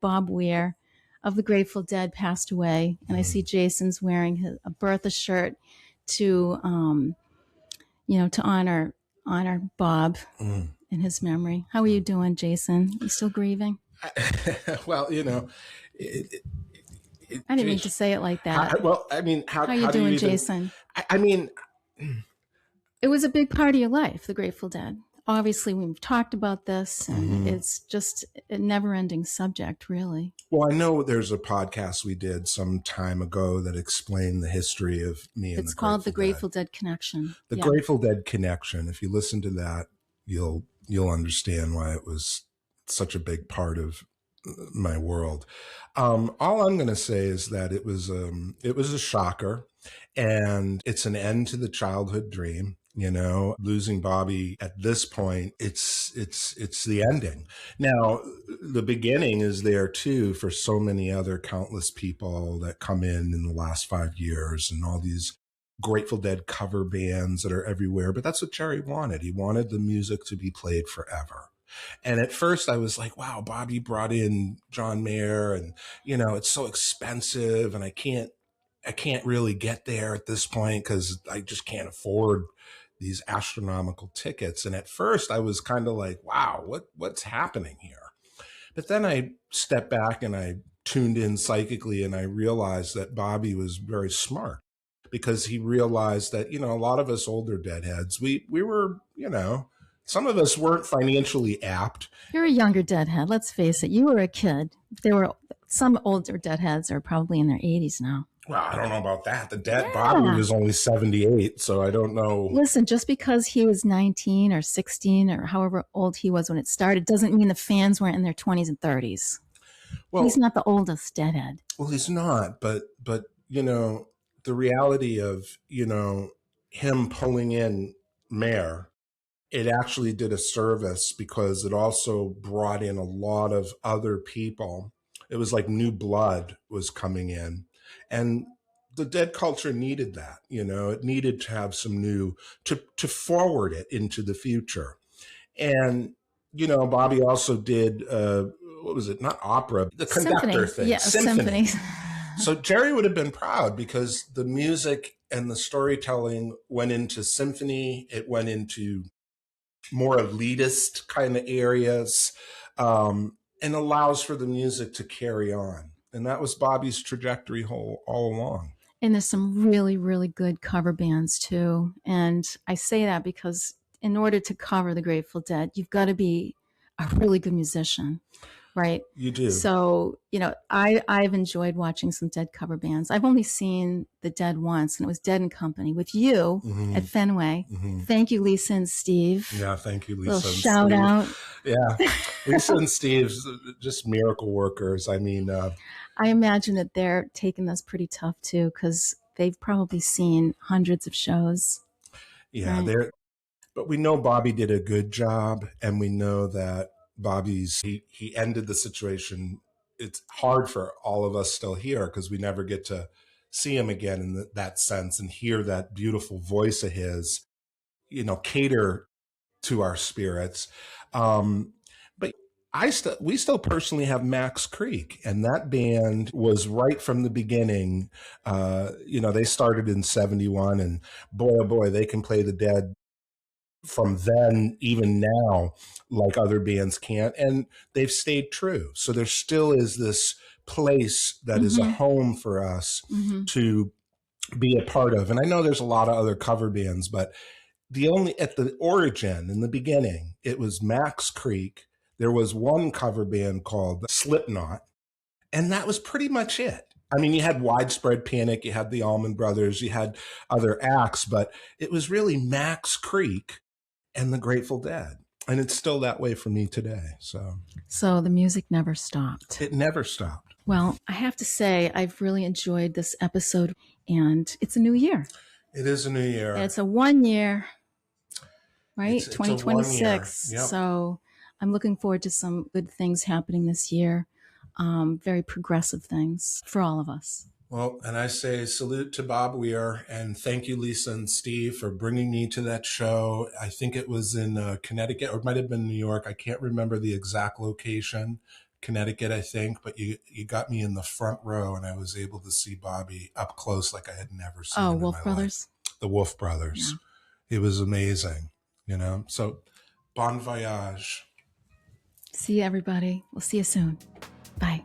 Bob Weir of the Grateful Dead passed away, and I see Jason's wearing a Bertha shirt to, to honor Bob in his memory. How are you doing, Jason? You still grieving? Well, I didn't mean to say it like that. How you doing, Jason? It was a big part of your life, the Grateful Dead. Obviously, we've talked about this, and it's just a never-ending subject, really. Well, I know there's a podcast we did some time ago that explained the history of me and the Grateful Dead. It's called The Grateful Dead Connection. The Grateful Dead Connection. If you listen to that, you'll understand why it was such a big part of my world. All I'm going to say is that it was a shocker, and it's an end to the childhood dream. Losing Bobby at this point, it's the ending. Now, the beginning is there too for so many other countless people that come in the last 5 years, and all these Grateful Dead cover bands that are everywhere. But that's what Jerry wanted. He wanted the music to be played forever. And at first I was like, wow, Bobby brought in John Mayer, and it's so expensive, and I can't really get there at this point because I just can't afford these astronomical tickets. And at first I was kind of like, wow, what's happening here? But then I stepped back and I tuned in psychically, and I realized that Bobby was very smart, because he realized that, a lot of us older Deadheads, we were, some of us weren't financially apt. You're a younger Deadhead. Let's face it. You were a kid. There were some older Deadheads are probably in their 80s now. Well, I don't know about that. Bobby was only 78, so I don't know. Listen, just because he was 19 or 16 or however old he was when it started doesn't mean the fans weren't in their 20s and 30s. Well, he's not the oldest Deadhead. Well, he's not, but the reality of, him pulling in Mayer, it actually did a service, because it also brought in a lot of other people. It was like new blood was coming in, and the Dead culture needed that. It needed to have some new to forward it into the future. And Bobby also did what was it? Not opera, the conductor thing. Yeah, symphony. So Jerry would have been proud, because the music and the storytelling went into symphony. It went into more elitist kind of areas, and allows for the music to carry on. And that was Bobby's trajectory all along. And there's some really, really good cover bands too. And I say that because in order to cover the Grateful Dead, you've got to be a really good musician, right? You do. So, I've enjoyed watching some Dead cover bands. I've only seen the Dead once, and it was Dead and Company with you at Fenway. Thank you, Lisa and Steve. Yeah, thank you, Lisa. Little shout out. Yeah, Lisa and Steve's just miracle workers. I mean, I imagine that they're taking this pretty tough too, because they've probably seen hundreds of shows. Yeah, right? But we know Bobby did a good job, and we know that he ended the situation. It's hard for all of us still here, because we never get to see him again in that sense and hear that beautiful voice of his, cater to our spirits. But we still personally have Max Creek, and that band was right from the beginning. They started in 71, and boy, oh boy, they can play the Dead from then, even now, like other bands can't, and they've stayed true. So there still is this place that is a home for us to be a part of. And I know there's a lot of other cover bands, but at the origin, in the beginning, it was Max Creek. There was one cover band called Slipknot, and that was pretty much it. I mean, you had Widespread Panic, you had the Allman Brothers, you had other acts, but it was really Max Creek and the Grateful Dead. And it's still that way for me today. So the music never stopped. It never stopped. Well, I have to say, I've really enjoyed this episode, and it's a new year. It is a new year. And it's a 1 year, right? It's 2026. Yep. So I'm looking forward to some good things happening this year. Very progressive things for all of us. Well, and I say salute to Bob Weir, and thank you, Lisa and Steve, for bringing me to that show. I think it was in Connecticut, or it might have been New York. I can't remember the exact location. Connecticut, I think, but you got me in the front row, and I was able to see Bobby up close like I had never seen him in Wolf my Brothers. life. The Wolf Brothers. Yeah. It was amazing, you know. So, bon voyage. See you, everybody. We'll see you soon. Bye.